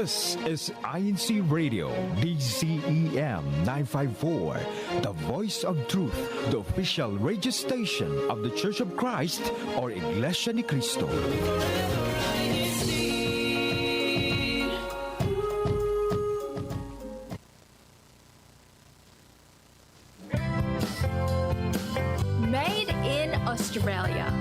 This is INCRadio DCEM 954, the voice of truth, the official radio station of the Church of Christ or Iglesia ni Cristo. Made in Australia.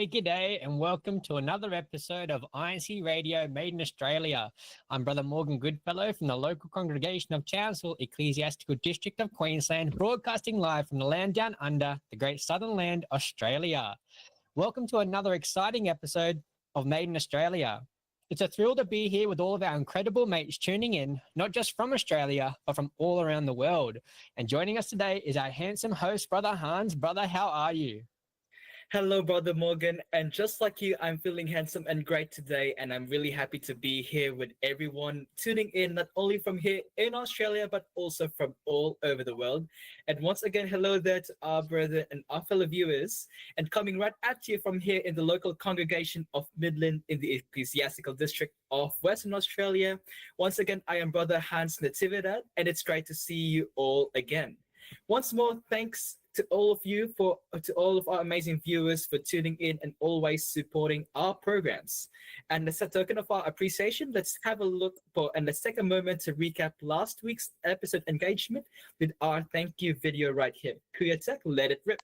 G'day, and welcome to another episode of INCRadio Made in Australia. I'm Brother Morgan Goodfellow from the local congregation of Townsville, Ecclesiastical District of Queensland, broadcasting live from the land down under, the great southern land, Australia. Welcome to another exciting episode of Made in Australia. It's a thrill to be here with all of our incredible mates tuning in, not just from Australia, but from all around the world. And joining us today is our handsome host, Brother Hans. Brother, how are you? Hello, Brother Morgan, and just like you, I'm feeling handsome and great today, and I'm really happy to be here with everyone tuning in, not only from here in Australia, but also from all over the world. And once again, hello there to our brother and our fellow viewers, and coming right at you from here in the local congregation of Midland in the Ecclesiastical District of Western Australia. Once again, I am Brother Hans Natividad, and it's great to see you all again. Once more, thanks to all of you, to all of our amazing viewers for tuning in and always supporting our programs. And as a token of our appreciation, let's have a look and let's take a moment to recap last week's episode engagement with our thank you video right here. Kuya Tech, let it rip.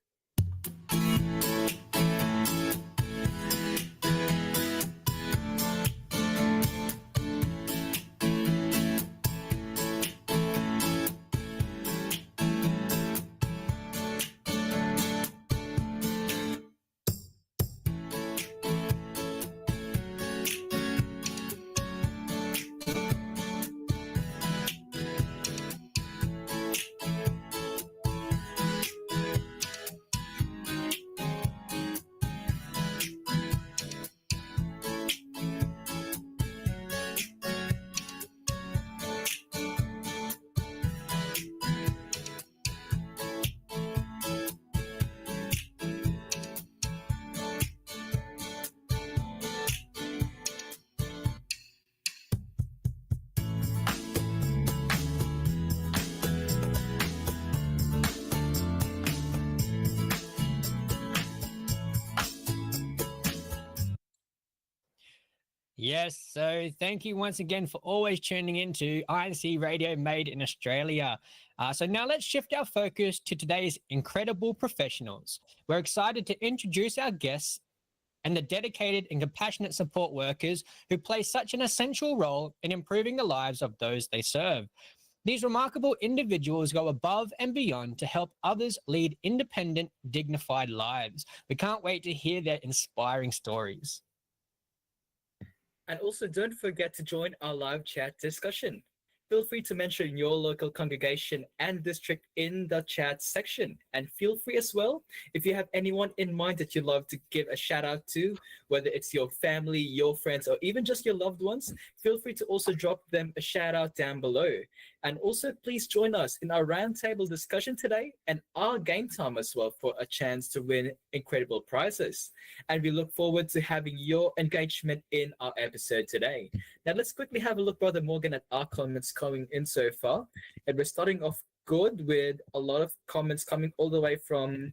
Yes, so thank you once again for always tuning in to INCRadio Made in Australia. So now let's shift our focus to today's incredible professionals. We're excited to introduce our guests and the dedicated and compassionate support workers who play such an essential role in improving the lives of those they serve. These remarkable individuals go above and beyond to help others lead independent, dignified lives. We can't wait to hear their inspiring stories. And also, don't forget to join our live chat discussion. Feel free to mention your local congregation and district in the chat section. And feel free as well, if you have anyone in mind that you'd love to give a shout out to, whether it's your family, your friends, or even just your loved ones, feel free to also drop them a shout out down below. And also, please join us in our roundtable discussion today and our game time as well for a chance to win incredible prizes. And we look forward to having your engagement in our episode today. Now, let's quickly have a look, Brother Morgan, at our comments coming in so far. And we're starting off good with a lot of comments coming all the way from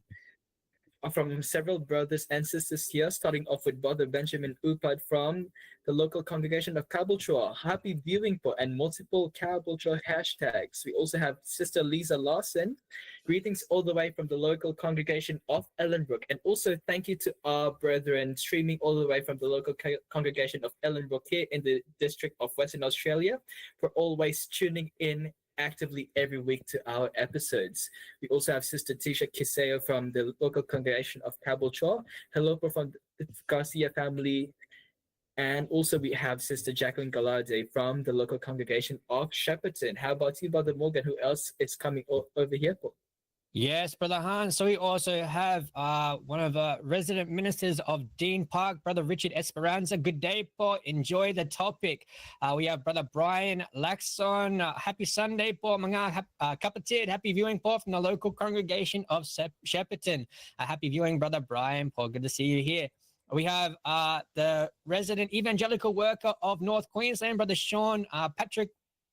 several brothers and sisters here, starting off with Brother Benjamin Upad from the local congregation of Caboolture. Happy viewing po, and multiple Caboolture hashtags. We also have Sister Lisa Larson. Greetings all the way from the local congregation of Ellenbrook. And also thank you to our brethren streaming all the way from the local congregation of Ellenbrook here in the District of Western Australia for always tuning in actively every week to our episodes. We also have Sister Tisha Kiseo from the local congregation of Caboolture. Hello from the Garcia family. And also we have Sister Jacqueline Gallarde from the local congregation of Shepparton. How about you, Brother Morgan? Who else is coming over here for? Yes, Brother Hans. So we also have one of the resident ministers of Dean Park, Brother Richard Esperanza. Good day, po. Enjoy the topic. We have Brother Brian Laxon. Happy Sunday, po, mga kapatid. Happy viewing, po, from the local congregation of Shepparton. Happy viewing, Brother Brian, po. Good to see you here. We have the resident evangelical worker of North Queensland, Brother Sean Patrick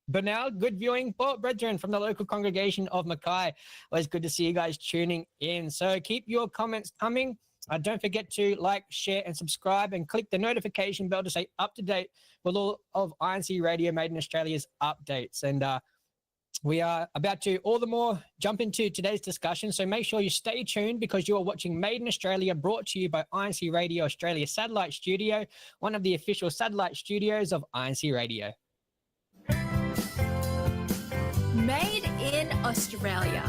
Bernal. Good viewing, brethren, from the local congregation of Mackay. Always good to see you guys tuning in. So keep your comments coming. Don't forget to like, share, and subscribe, and click the notification bell to stay up to date with all of INCradio Made in Australia's updates. And we are about to all the more jump into today's discussion. So make sure you stay tuned, because you are watching Made in Australia, brought to you by INCradio Australia Satellite Studio, one of the official satellite studios of INCradio. Made in Australia.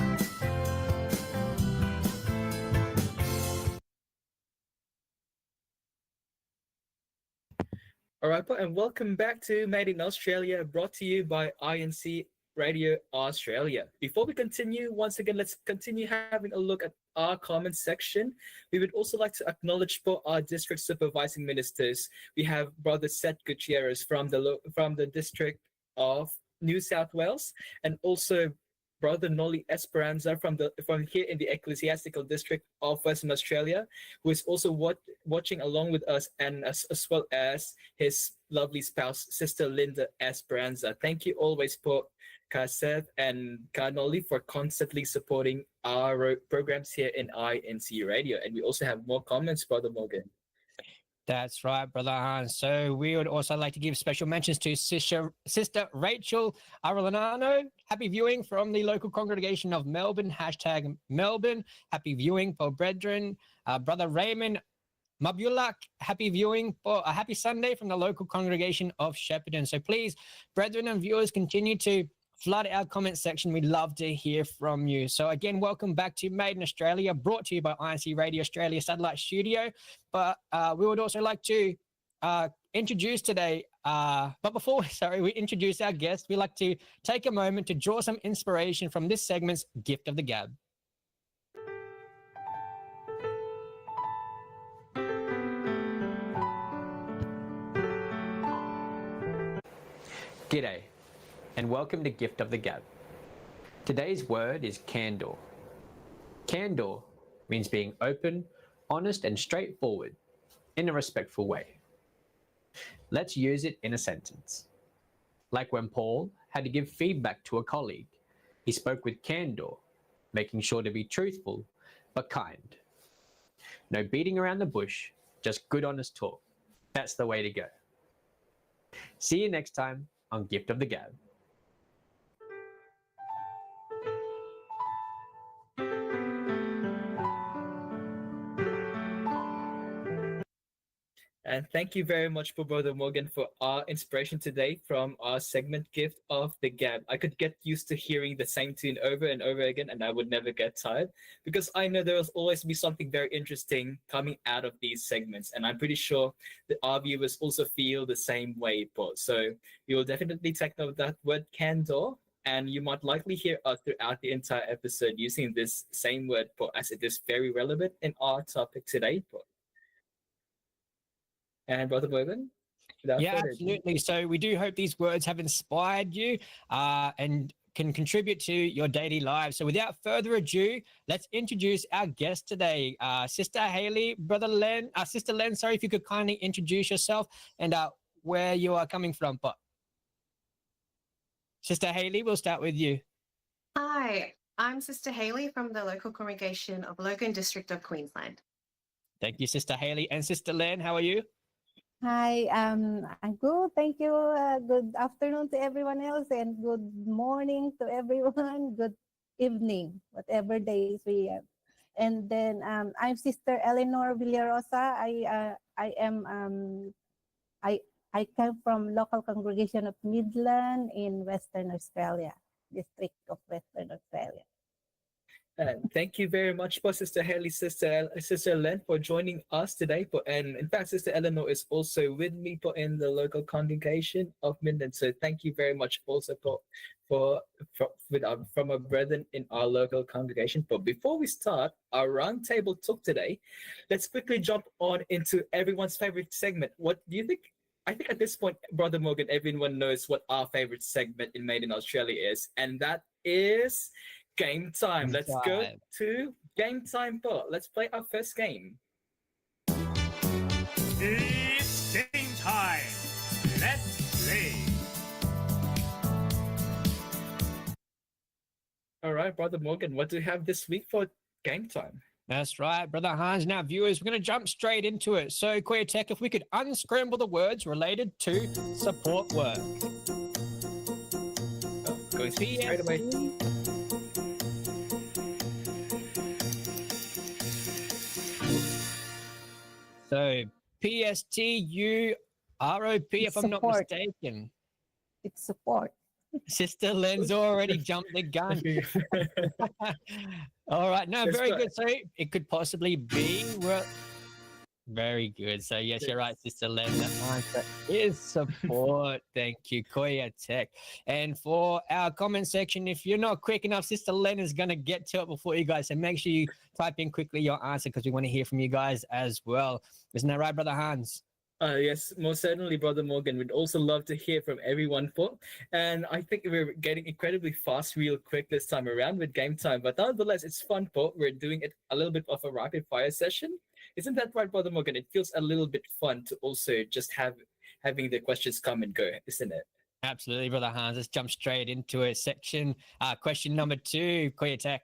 All right, and welcome back to Made in Australia, brought to you by INCradio Australia. Before we continue, once again, let's continue having a look at our comment section. We would also like to acknowledge for our district supervising ministers. We have Brother Seth Gutierrez from the District of New South Wales, and also Brother Nolly Esperanza from here in the Ecclesiastical District of Western Australia, who is also watching along with us, and as well as his lovely spouse, Sister Linda Esperanza. Thank you always for Seth and Nolly for constantly supporting our programs here in INCradio. And we also have more comments, Brother Morgan. That's right, Brother Hans. So we would also like to give special mentions to Sister Rachel Arellano. Happy viewing from the local congregation of Melbourne, #Melbourne. Happy viewing for brethren. Brother Raymond Mabulak, happy viewing for a happy Sunday from the local congregation of Shepparton. So please, brethren and viewers, continue to flood our comment section. We'd love to hear from you. So again, welcome back to Made in Australia, brought to you by INCradio Australia Satellite Studio. But we would also like to introduce today, but before we introduce our guest, we'd like to take a moment to draw some inspiration from this segment's Gift of the Gab. G'day, and welcome to Gift of the Gab. Today's word is candor. Candor means being open, honest, and straightforward in a respectful way. Let's use it in a sentence. Like when Paul had to give feedback to a colleague, he spoke with candor, making sure to be truthful but kind. No beating around the bush, just good honest talk. That's the way to go. See you next time on Gift of the Gab. And thank you very much for Brother Morgan for our inspiration today from our segment Gift of the Gab. I could get used to hearing the same tune over and over again, and I would never get tired, because I know there will always be something very interesting coming out of these segments. And I'm pretty sure that our viewers also feel the same way, Paul. So you will definitely take note of that word candor, and you might likely hear us throughout the entire episode using this same word, Paul, as it is very relevant in our topic today, Paul. And Brother Morgan? Yeah, absolutely. So we do hope these words have inspired you and can contribute to your daily lives. So without further ado, let's introduce our guest today, Sister Haley, Brother Len, Sister Len, sorry, if you could kindly introduce yourself and where you are coming from. But Sister Haley, we'll start with you. Hi, I'm Sister Haley from the local congregation of Logan District of Queensland. Thank you, Sister Haley. And Sister Len, how are you? Hi, I'm good. Thank you. Good afternoon to everyone else, and good morning to everyone. Good evening, whatever days we have. And then I'm Sister Eleanor Villarosa. I come from local congregation of Midland in Western Australia, District of Western Australia. Thank you very much, Sister Haley, Sister Len, for joining us today. And in fact, Sister Eleanor is also with me in the local congregation of Midland. So thank you very much also from our brethren in our local congregation. But before we start our roundtable talk today, let's quickly jump on into everyone's favorite segment. What do you think? I think at this point, Brother Morgan, everyone knows what our favorite segment in Made in Australia is, and that is Game Time. Let's go to Game Time, Paul. Let's play our first game. It's game time. Let's play. All right, Brother Morgan, what do you have this week for game time? That's right, Brother Hans. Now, viewers, we're going to jump straight into it. So, Queer Tech, if we could unscramble the words related to support work. Going straight away. So, PSTUROP, if I'm not Support. mistaken. It's support. Sister Len's already jumped the gun. All right. No, very good. So it could possibly be. Well, very good. So yes, you're right, Sister Len. The answer is support. Thank you, Koya Tech. And for our comment section, if you're not quick enough, Sister Len is going to get to it before you guys. So make sure you type in quickly your answer because we want to hear from you guys as well. Isn't that right, Brother Hans? Yes, most certainly, Brother Morgan. We'd also love to hear from everyone, Paul. And I think we're getting incredibly fast, real quick this time around with game time. But nonetheless, it's fun, Paul. We're doing it a little bit of a rapid fire session. Isn't that right, Brother Morgan? It feels a little bit fun to also just having the questions come and go, isn't it? Absolutely, Brother Hans. Let's jump straight into it. Section question number 2, Koya Tech.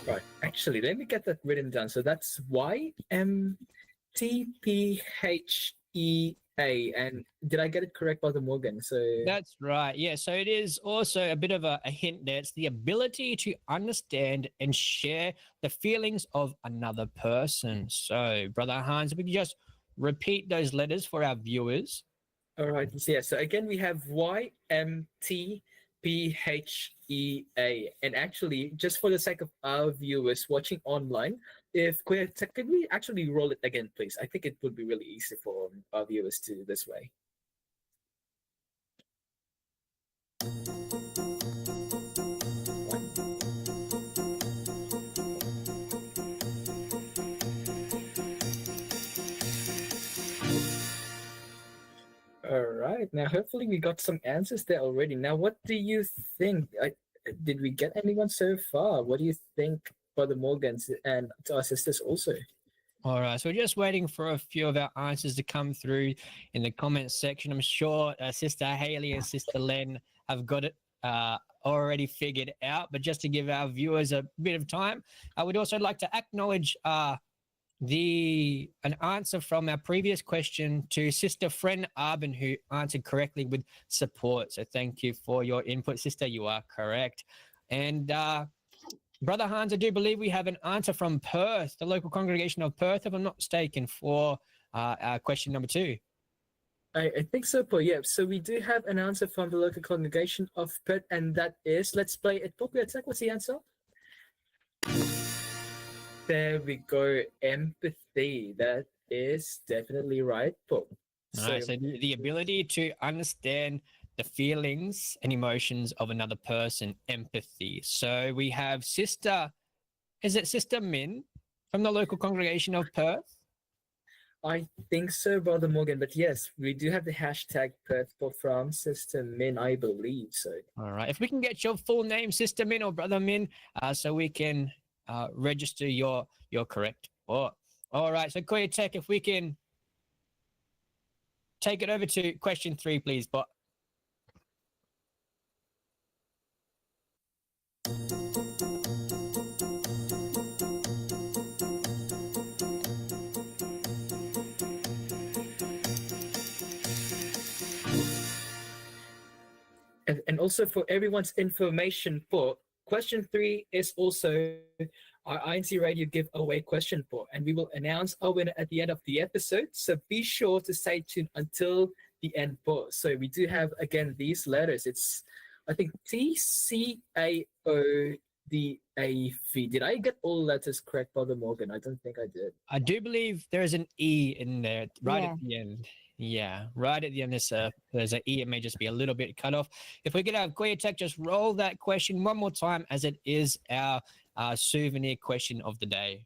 Right. Actually, let me get that written down. So that's YMTPHEA. And did I get it correct, Brother Morgan? So That's right. Yeah. So it is also a bit of a hint there. It's the ability to understand and share the feelings of another person. So, Brother Hans, if we could just repeat those letters for our viewers. all right. Yeah. So again, we have YMTPHEA. And actually, just for the sake of our viewers watching online, if could we actually roll it again, please? I think it would be really easy for our viewers to this way. All right. Now, hopefully, we got some answers there already. Now, what do you think? Did we get anyone so far? What do you think, Brother Morgan, and to our sisters also? All right. So we're just waiting for a few of our answers to come through in the comments section. I'm sure Sister Haley and Sister Len have got it already figured out. But just to give our viewers a bit of time, I would also like to acknowledge an answer from our previous question to Sister Fren Arben, who answered correctly with support. So thank you for your input, Sister. You are correct. And Brother Hans, I do believe we have an answer from Perth, the local congregation of Perth, if I'm not mistaken, for our question number 2. I think so, Paul. Yeah. So we do have an answer from the local congregation of Perth, and that is, let's play it. Paul, what's the answer? There we go. Empathy. That is definitely right, Paul. So the ability to understand the feelings and emotions of another person, empathy. So we have Sister Min from the local congregation of Perth? I think so, Brother Morgan. But yes, we do have the hashtag Perth from Sister Min, I believe so. All right. If we can get your full name, Sister Min or Brother Min, so we can register your correct. All right. So Koya Tech, if we can take it over to question 3, please. But and also for everyone's information, for question 3 is also our INC Radio giveaway question, for, and we will announce our winner at the end of the episode. So be sure to stay tuned until the end, for. So we do have again these letters. It's I think TCAODAV. Did I get all letters correct, Brother Morgan? I don't think I did. I do believe there is an E in there right at the end. Yeah, right at the end. There's an E. It may just be a little bit cut off. If we could have Koya Tech just roll that question one more time, as it is our souvenir question of the day.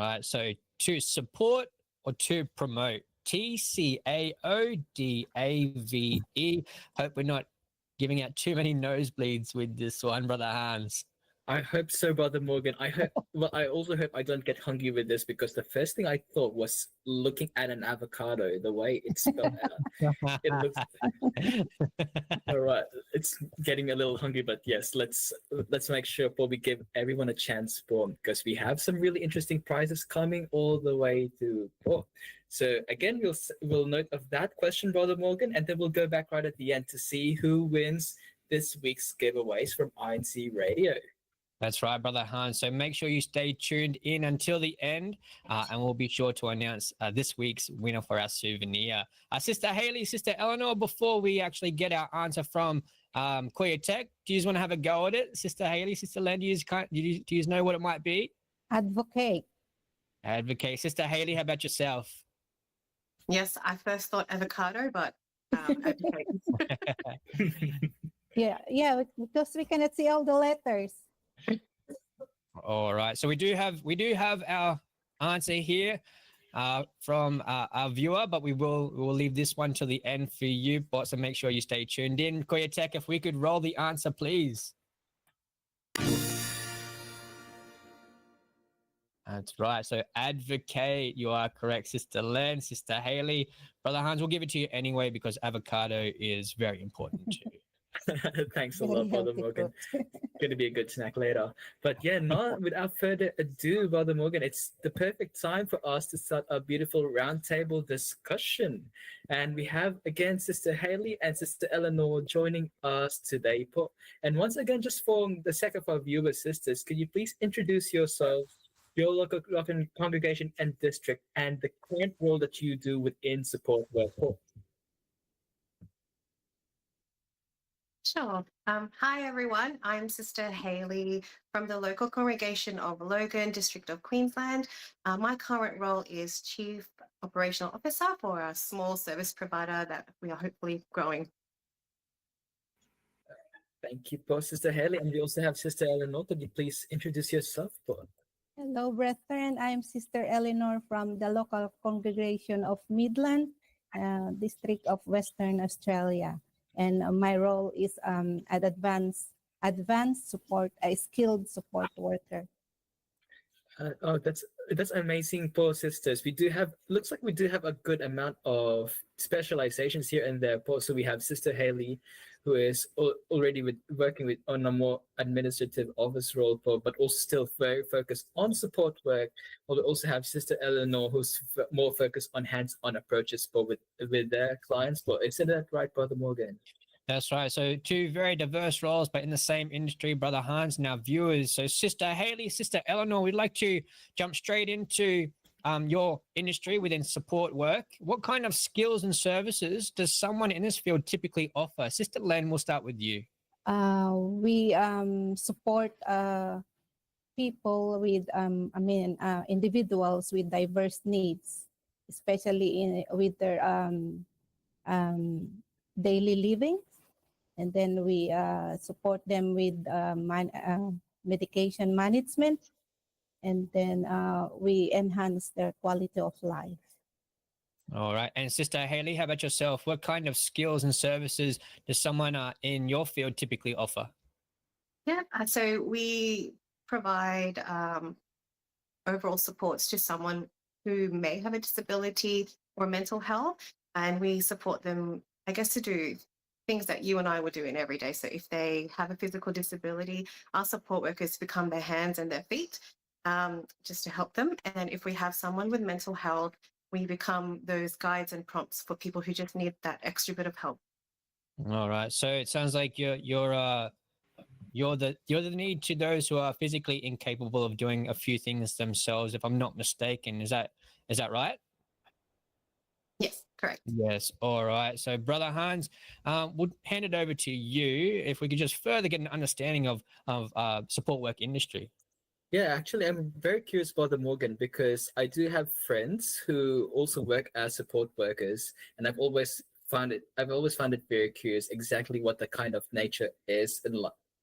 right. So to support or to promote. TCAODAVE. Hope we're not giving out too many nosebleeds with this one, Brother Hans. I hope so, Brother Morgan. I hope. Well, I also hope I don't get hungry with this because the first thing I thought was looking at an avocado. The way it's spelled out, it looks. All right, it's getting a little hungry, but yes, let's make sure before we give everyone a chance for because we have some really interesting prizes coming all the way to. So again, we'll note of that question, Brother Morgan, and then we'll go back right at the end to see who wins this week's giveaways from INC Radio. That's right, Brother Hans. So make sure you stay tuned in until the end, and we'll be sure to announce this week's winner for our souvenir. Sister Haley, Sister Eleanor, before we actually get our answer from Koya Tech, do you just want to have a go at it? Sister Haley, Sister Len, do you know what it might be? Advocate. Advocate. Sister Haley, how about yourself? Yes, I first thought avocado, but advocate. Yeah, because we cannot see all the letters. All right. So we do have our answer here from our viewer, but we will leave this one till the end for you, but so make sure you stay tuned in. Koya Tech, if we could roll the answer, please. That's right. So advocate, you are correct, Sister Len, Sister Haley. Brother Hans, we'll give it to you anyway because avocado is very important too. Thanks a lot, Brother Morgan. Going to be a good snack later. But yeah, without further ado, Brother Morgan, it's the perfect time for us to start a beautiful roundtable discussion. And we have again Sister Haley and Sister Eleanor joining us today. And once again, just for the sake of our viewer sisters, could you please introduce yourself, your local congregation and district, and the current role that you do within support work? Sure. Hi, everyone. I'm Sister Haley from the local congregation of Logan, District of Queensland. My current role is Chief Operational Officer for a small service provider that we are hopefully growing. Thank you, Sister Haley. And we also have Sister Eleanor. Could you please introduce yourself, Hello, brethren. I'm Sister Eleanor from the local congregation of Midland, District of Western Australia. And my role is an advanced support, a skilled support worker. That's amazing, Paul sisters. Looks like we do have a good amount of specializations here and there. Paul, so we have Sister Haley, who is already working on a more administrative office role, but also still very focused on support work. We also have Sister Eleanor, who's more focused on hands-on approaches with their clients. But isn't that right, Brother Morgan? That's right. So two very diverse roles, but in the same industry, Brother Hans and our viewers. So Sister Haley, Sister Eleanor, we'd like to jump straight into your industry within support work. What kind of skills and services does someone in this field typically offer? Sister Len, we'll start with you. We support people with, individuals with diverse needs, especially with their daily living. And then we support them with medication management. And then we enhance their quality of life. All right. And Sister Haley, how about yourself? What kind of skills and services does someone in your field typically offer? Yeah, so we provide overall supports to someone who may have a disability or mental health, and we support them, I guess, to do things that you and I were doing every day. So if they have a physical disability, our support workers become their hands and their feet, just to help them. And if we have someone with mental health, we become those guides and prompts for people who just need that extra bit of help. All right. So it sounds like you're the need to those who are physically incapable of doing a few things themselves, if I'm not mistaken. Is that right? Yes, correct. Yes. All right. So Brother Hans, we'll hand it over to you if we could just further get an understanding of support work industry. Yeah, actually, I'm very curious about the Morgan because I do have friends who also work as support workers, and I've always found it very curious exactly what the kind of nature is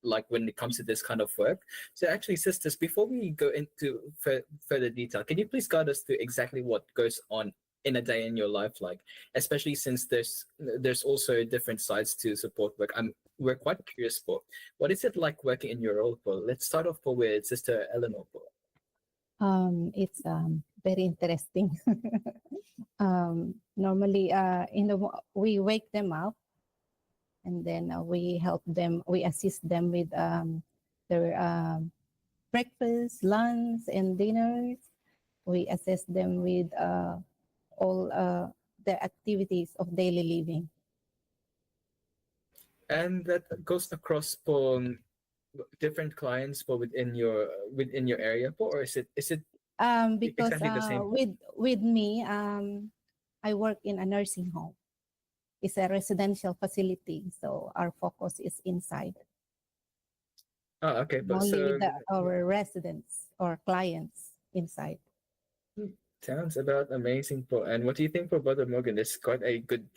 like when it comes to this kind of work. So actually, sisters, before we go into further detail, can you please guide us through exactly what goes on in a day in your life, like, especially since there's also different sides to support work. We're quite curious for what is it like working in your role. For let's start off with Sister Eleanor. It's very interesting. Normally, we wake them up, and then we help them. We assist them with their breakfast, lunch, and dinners. We assist them with all the activities of daily living. And that goes across for different clients for within your area, or is it Because exactly the same? with me, I work in a nursing home. It's a residential facility, so our focus is inside. Oh, okay. But Only so with our residents or clients inside. sounds about amazing. And what do you think for Brother Morgan? It's quite a good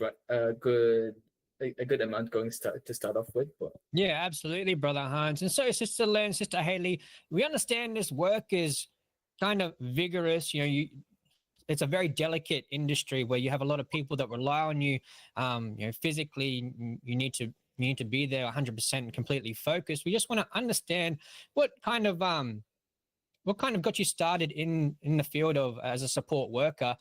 amount going to start off with. But Yeah, absolutely, Brother Hans. And so, Sister Len, Sister Haley, we understand this work is kind of vigorous. It's a very delicate industry where you have a lot of people that rely on you. Physically, you need to be there 100% completely focused. We just want to understand what kind of got you started in the field of as a support worker.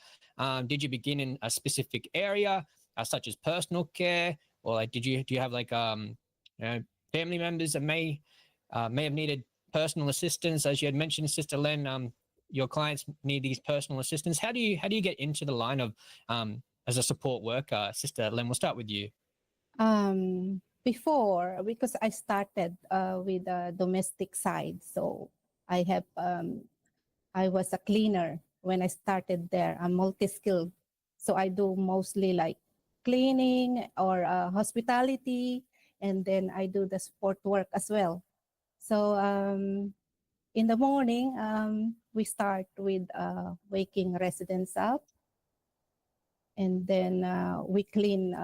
Did you begin in a specific area, such as personal care, or like do you have like family members that may have needed personal assistance, as you had mentioned, Sister Len? Your clients need these personal assistance. How do you get into the line of as a support worker? Sister Len, we'll start with you. Before, because I started with the domestic side, so I was a cleaner when I started there. I'm multi-skilled, so I do mostly like cleaning or hospitality, and then I do the support work as well. So in the morning, we start with waking residents up, and then we clean.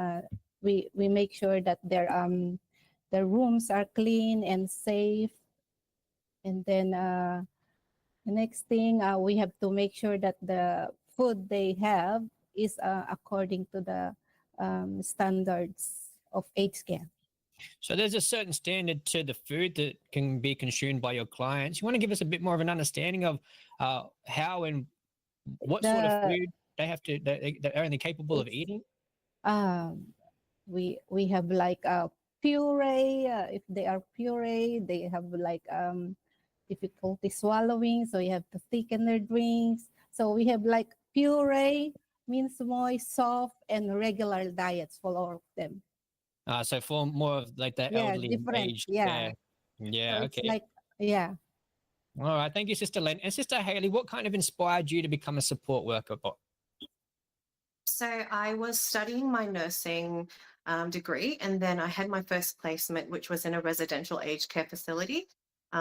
We make sure that their rooms are clean and safe, and then the next thing we have to make sure that the food they have is according to the standards of aged care. So there's a certain standard to the food that can be consumed by your clients. You want to give us a bit more of an understanding of how and what sort of food they have to they're only capable of eating? We have like a puree. If they are puree, they have like difficulty swallowing, so you have to thicken their drinks. So we have like puree, means moist, soft, and regular diets for all of them. So for more of like the elderly age. Yeah. Yeah. So okay. It's like, yeah. All right. Thank you, Sister Len. And Sister Haley, what kind of inspired you to become a support worker? So I was studying my nursing degree, and then I had my first placement, which was in a residential aged care facility.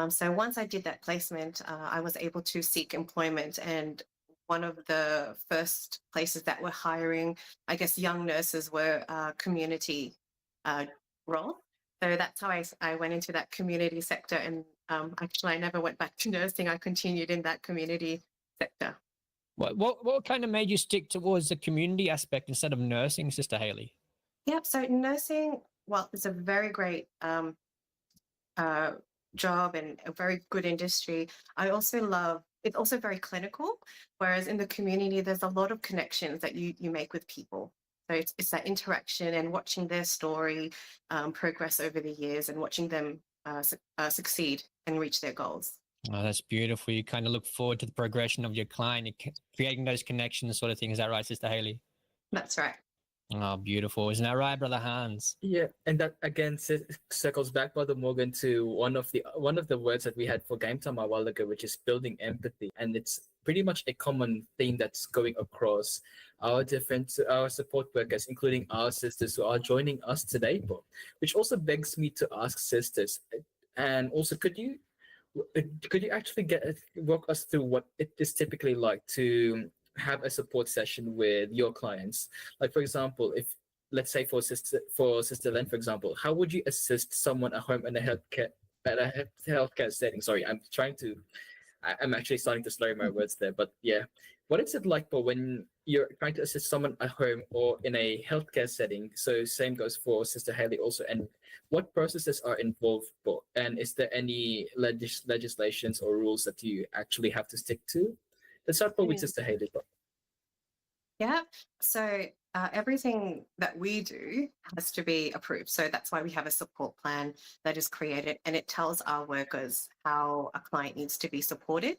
So once I did that placement, I was able to seek employment, and one of the first places that were hiring, I guess, young nurses were community role. So that's how I went into that community sector, and actually I never went back to nursing. I continued in that community sector. What kind of made you stick towards the community aspect instead of nursing, Sister Haley? Yeah, so nursing, well, it's a very great job and a very good industry. I also love, it's also very clinical, whereas in the community, there's a lot of connections that you make with people. So it's that interaction and watching their story progress over the years and watching them succeed and reach their goals. Oh, that's beautiful. You kind of look forward to the progression of your client, creating those connections sort of thing. Is that right, Sister Haley? That's right. Oh, beautiful. Isn't that right, Brother Hans? Yeah, and that again circles back, Brother Morgan, to one of the words that we had for game time a while ago, which is building empathy. And it's pretty much a common theme that's going across our support workers, including our sisters who are joining us today. Which also begs me to ask sisters, and also could you actually walk us through what it is typically like to have a support session with your clients? Like, for example, if let's say for Sister Len, for example, how would you assist someone at home in a at a healthcare setting. Sorry, I'm actually starting to slur my words there, but yeah. What is it like, Paul, when you're trying to assist someone at home or in a healthcare setting? So same goes for Sister Haley also. And what processes are involved, Paul? And is there any legislations or rules that you actually have to stick to? Let's start with Sister Haley, Paul. Yeah. So everything that we do has to be approved. So that's why we have a support plan that is created, and it tells our workers how a client needs to be supported.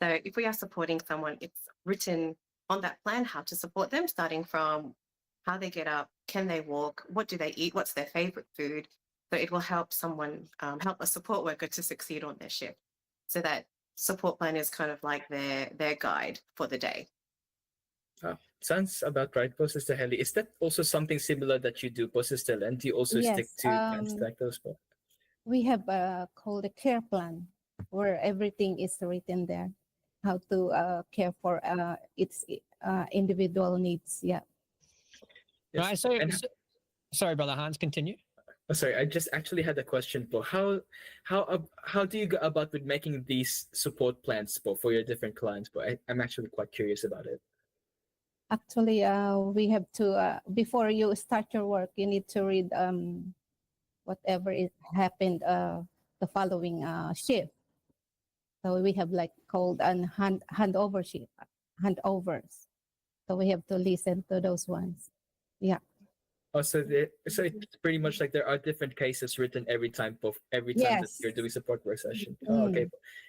So if we are supporting someone, it's written on that plan how to support them, starting from how they get up, can they walk, what do they eat, what's their favorite food. So it will help someone, help a support worker to succeed on their shift. So that support plan is kind of like their guide for the day. Sounds about right, Sister Haley. Is that also something similar that you do, Sister Len? Do you also stick to plans like those? We have called a care plan where everything is written there, how to care for its individual needs. Yeah. Yes. Right. So, sorry, Brother Hans, continue. Oh, sorry, I just actually had a question, Paul. How do you go about with making these support plans, Paul, for your different clients? But I'm actually quite curious about it. Actually, we have to before you start your work, you need to read whatever it happened the following shift. So we have like called an handovers. So we have to listen to those ones. Yeah. Oh, so it's pretty much like there are different cases written every time that you're doing support work session. Oh, okay.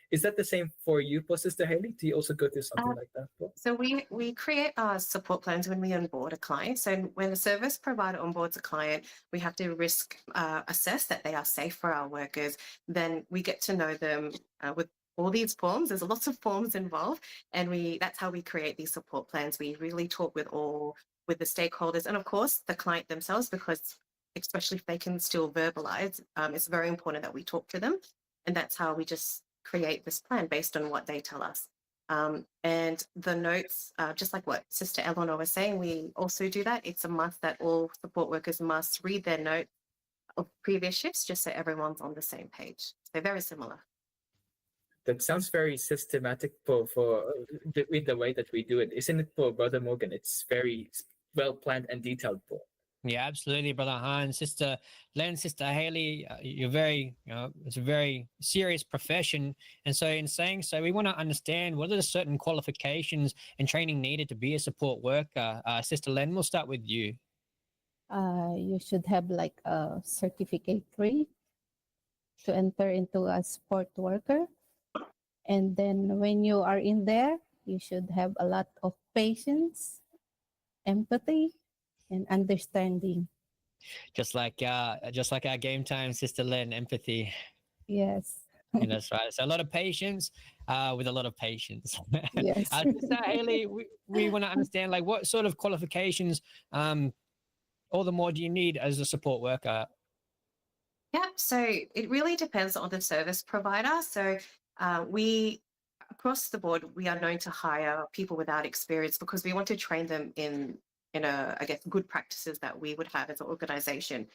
Is that the same for you, Sister Haley? Do you also go through something like that? So we create our support plans when we onboard a client. So when a service provider onboards a client, we have to risk assess that they are safe for our workers. Then we get to know them with all these forms. There's lots of forms involved, and that's how we create these support plans. We really talk with the stakeholders and of course the client themselves, because especially if they can still verbalize, it's very important that we talk to them, and that's how we just create this plan based on what they tell us. And the notes, just like what Sister Eleanor was saying, we also do that. It's a must that all support workers must read their notes of previous shifts, just so everyone's on the same page. They're very similar. That sounds very systematic with the way that we do it, isn't it, for Brother Morgan? It's very well planned and detailed, Paul. Yeah, absolutely, Brother Hans. Sister Len, Sister Haley, it's a very serious profession. And so in saying so, we want to understand what are the certain qualifications and training needed to be a support worker. Sister Len, we'll start with you. You should have like a certificate 3 to enter into a support worker. And then when you are in there, you should have a lot of patience, empathy, and understanding. Just like our game time, Sister Len, empathy. Yes. And that's right. So a lot of patience with a lot of patience. Yes. Sister Haley, we want to understand like what sort of qualifications all the more do you need as a support worker? Yeah, so it really depends on the service provider. So we, across the board, we are known to hire people without experience because we want to train them in good practices that we would have as an organization.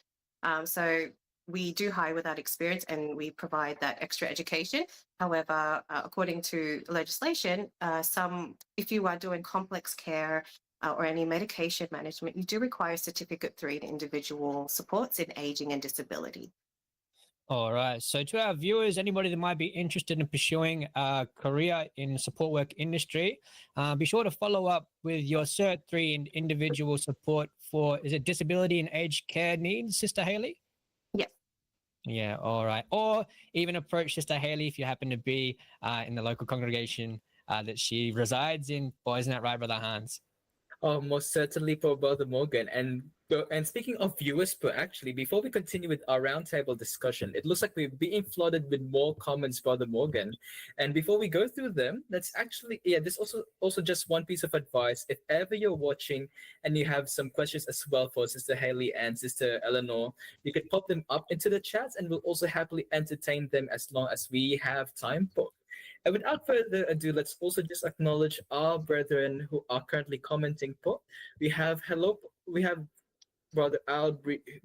So we do hire without experience and we provide that extra education. However, according to legislation, if you are doing complex care or any medication management, you do require Certificate 3 in individual supports in aging and disability. All right. So to our viewers, anybody that might be interested in pursuing a career in support work industry, be sure to follow up with your Cert 3 in individual support for, is it disability and aged care needs, Sister Haley? Yes. Yeah, all right. Or even approach Sister Haley if you happen to be in the local congregation that she resides in. Boy, isn't that right, Brother Hans? Oh, most certainly for Brother Morgan. And speaking of viewers, but actually, before we continue with our roundtable discussion, it looks like we're being flooded with more comments, Brother Morgan. And before we go through them, let's actually, there's also just one piece of advice. If ever you're watching and you have some questions as well for Sister Haley and Sister Eleanor, you could pop them up into the chats and we'll also happily entertain them as long as we have time for. And without further ado, let's also just acknowledge our brethren who are currently commenting. We have Brother Al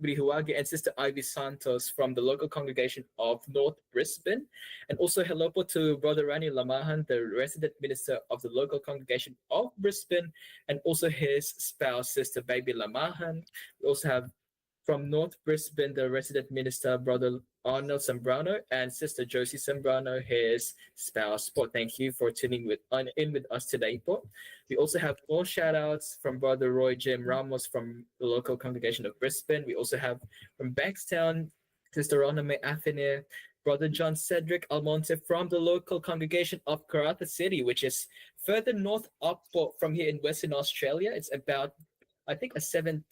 Brihuagi and Sister Ivy Santos from the local congregation of North Brisbane. And also hello po to Brother Rani Lamahan, the resident minister of the local congregation of Brisbane, and also his spouse, Sister Baby Lamahan. We also have from North Brisbane, the resident minister, Brother Arnold Sembrano, and Sister Josie Sembrano, his spouse. Po, thank you for tuning in with us today. Po. We also have more shout outs from Brother Roy Jim Ramos from the local congregation of Brisbane. We also have from Bankstown, Sister Rona May Athene, Brother John Cedric Almonte from the local congregation of Karratha City, which is further north up from here in Western Australia. It's about, I think, a 16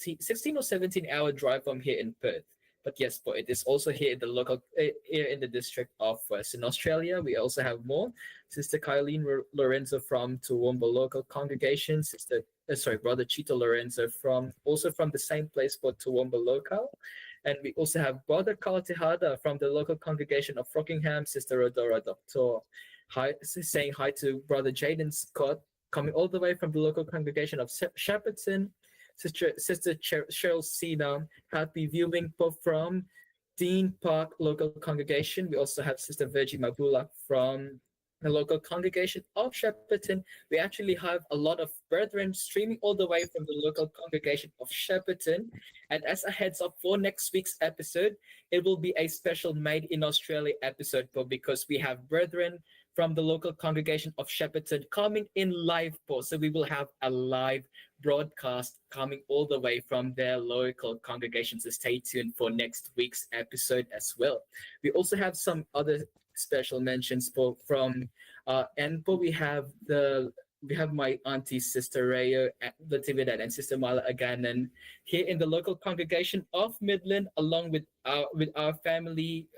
or 17-hour drive from here in Perth. But yes, but it is also here in the local, here in the district of Western Australia. We also have more. Sister Kylene Lorenzo from Toowoomba local congregation. Brother Chito Lorenzo from the same place, but Toowoomba local. And we also have Brother Carl Tejada from the local congregation of Rockingham. Sister Rodora Doctor, saying hi to Brother Jaden Scott, coming all the way from the local congregation of Shepparton. Sister Cheryl Sina, happy viewing from Dean Park local congregation. We also have Sister Virgie Mabula from the local congregation of Shepparton. We actually have a lot of brethren streaming all the way from the local congregation of Shepparton. And as a heads up for next week's episode, it will be a special Made in Australia episode, because we have brethren from the local congregation of Shepparton coming in live. So we will have a live broadcast coming all the way from their local congregations. So stay tuned for next week's episode as well. We also have some other special mentions from Enpo. We have my auntie Sister Rayo Latividad and Sister Mala Aganan here in the local congregation of Midland, along with our family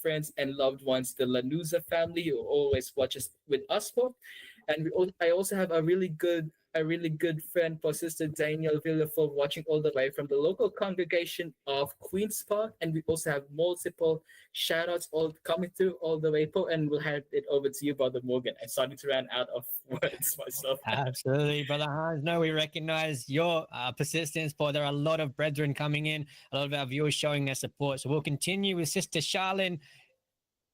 friends and loved ones, the Lanuza family, who always watches with us. And I also have a really good friend for Sister Daniel Villafort watching all the way from the local congregation of Queen's Park. And we also have multiple shout outs all coming through all the way, and we'll hand it over to you, Brother Morgan. I'm starting to run out of words myself. Absolutely, Brother Hans. No, we recognize your persistence, Paul. There are a lot of brethren coming in, a lot of our viewers showing their support. So we'll continue with Sister Charlene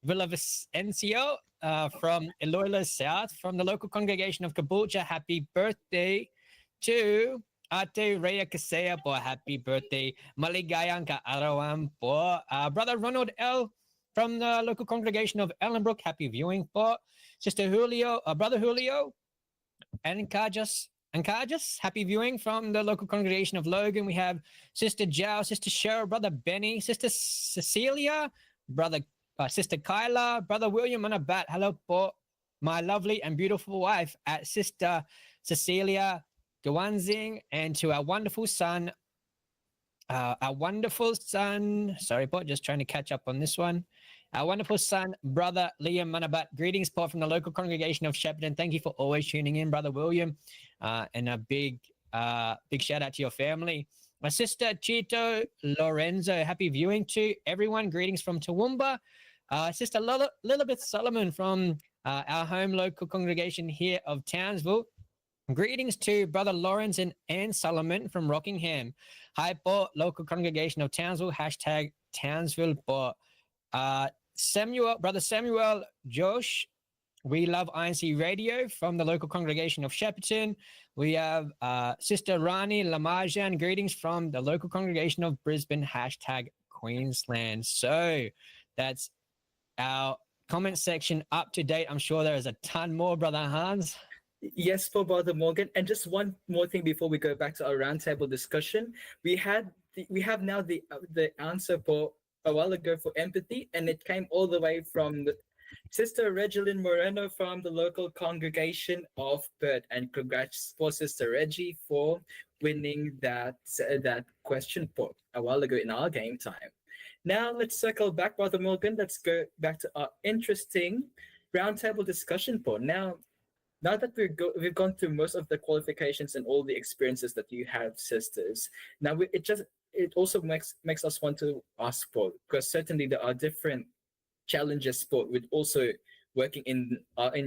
Villavicencio from Iloilo South, from the local congregation of Caboolture. Happy birthday to Ate Rhea Kasea po. Happy birthday. Maligayang kaarawan po. Brother Ronald L. from the local congregation of Ellenbrook. Happy viewing po. Sister Julio, Brother Julio Ancajas. Happy viewing from the local congregation of Logan. We have Sister Jow, Sister Cheryl, Brother Benny, Sister Cecilia, Sister Kyla, Brother William Manabat. Hello po, my lovely and beautiful wife at Sister Cecilia Gawanzing, and to our wonderful son, sorry po, just trying to catch up on this one. Our wonderful son, Brother Liam Manabat. Greetings po from the local congregation of Shepparton. Thank you for always tuning in, Brother William, and a big shout out to your family. My sister Chito Lorenzo, happy viewing to everyone. Greetings from Toowoomba. Sister Lilibeth Solomon from our home local congregation here of Townsville. Greetings to Brother Lawrence and Ann Solomon from Rockingham. Hi po, local congregation of Townsville, hashtag Townsville po. Brother Samuel Josh, we love INC Radio from the local congregation of Shepparton. We have Sister Rani Lamajan, greetings from the local congregation of Brisbane, hashtag Queensland. So that's our comment section up to date. I'm sure there is a ton more, Brother Hans. Yes, for Brother Morgan. And just one more thing before we go back to our roundtable discussion. We have now the answer for a while ago for empathy, and it came all the way from Sister Regeline Moreno from the local congregation of Perth. And congrats for Sister Reggie for winning that question for a while ago in our game time. Now let's circle back, Brother Morgan. Let's go back to our interesting roundtable discussion point. Now that we've gone through most of the qualifications and all the experiences that you have, sisters. Now it also makes us want to ask, Paul, because certainly there are different challenges, Paul, with working in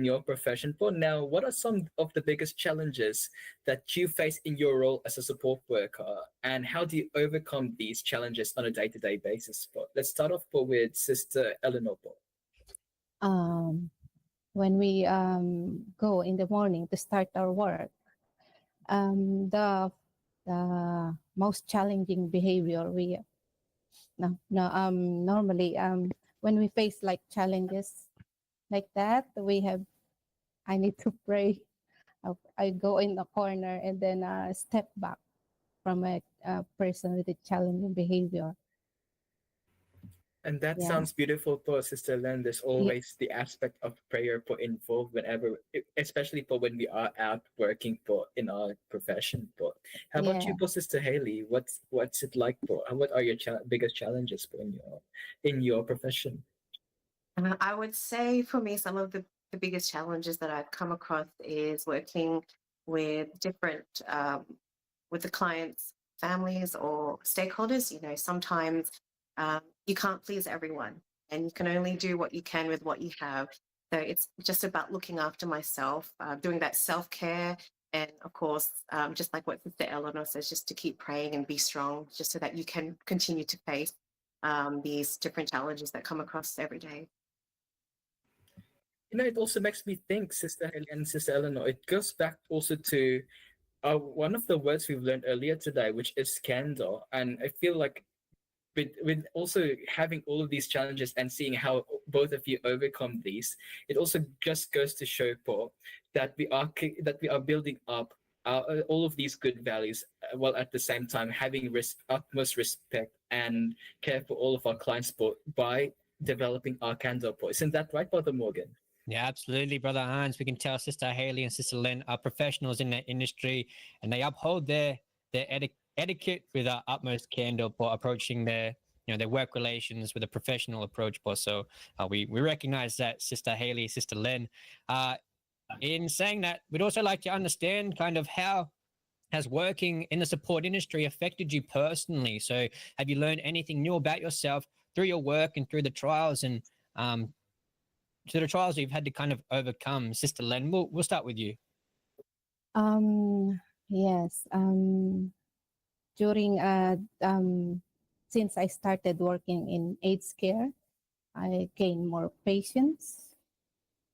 your profession. For now, what are some of the biggest challenges that you face in your role as a support worker, and how do you overcome these challenges on a day-to-day basis? Let's start off with Sister Eleanor. Um, when we go in the morning to start our work, the most challenging behavior we normally when we face like challenges like that, I need to pray. I go in the corner and then step back from a person with a challenging behavior. And that Yeah. sounds beautiful, for Sister Len. There's always the aspect of prayer involved whenever, especially for when we are out working in our profession. How about you, Sister Haley? What's it like what are your biggest challenges in your profession? I would say for me, some of the biggest challenges that I've come across is working with different, with the clients' families or stakeholders. You know, sometimes you can't please everyone, and you can only do what you can with what you have. So it's just about looking after myself, doing that self-care, and of course, just like what Sister Eleanor says, just to keep praying and be strong, just so that you can continue to face these different challenges that come across every day. You know, it also makes me think, Sister Haley and Sister Eleanor, it goes back also to one of the words we've learned earlier today, which is candor. And I feel like with also having all of these challenges and seeing how both of you overcome these, it also just goes to show, Paul, that we are building up all of these good values, while at the same time having utmost respect and care for all of our clients, by developing our candor. Isn't that right, Brother Morgan? Yeah, absolutely, Brother Hans. We can tell Sister Haley and Sister Len are professionals in their industry, and they uphold their etiquette with our utmost candor for approaching their work relations with a professional approach. So we recognize that, Sister Haley, Sister Len. In saying that, we'd also like to understand kind of how has working in the support industry affected you personally. So have you learned anything new about yourself through your work and through the trials and to the trials you've had to kind of overcome? Sister Len, we'll start with you. Yes. During since I started working in AIDS care, I gained more patience.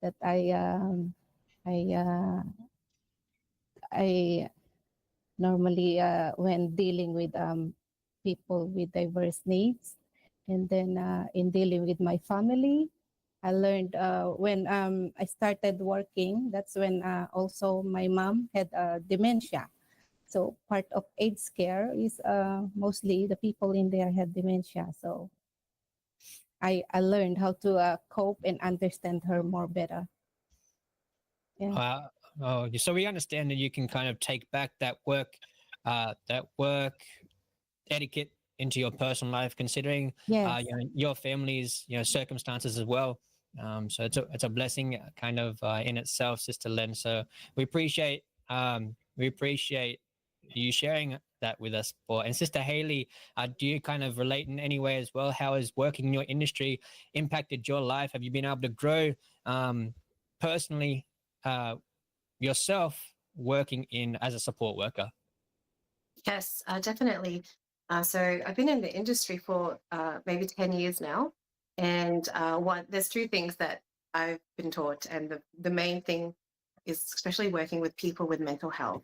That I normally when dealing with people with diverse needs, and then in dealing with my family, I learned when I started working. That's when also my mom had dementia. So part of AIDS care is mostly the people in there had dementia. So I learned how to cope and understand her more better. Yeah. So we understand that you can kind of take back that work etiquette into your personal life, considering your family's circumstances as well. So it's a blessing kind of in itself, Sister Len. So we appreciate you sharing that with us. And Sister Haley, do you kind of relate in any way as well? How has working in your industry impacted your life? Have you been able to grow personally yourself working as a support worker? Yes, definitely. So I've been in the industry for maybe 10 years now. And there's two things that I've been taught. And the main thing is, especially working with people with mental health,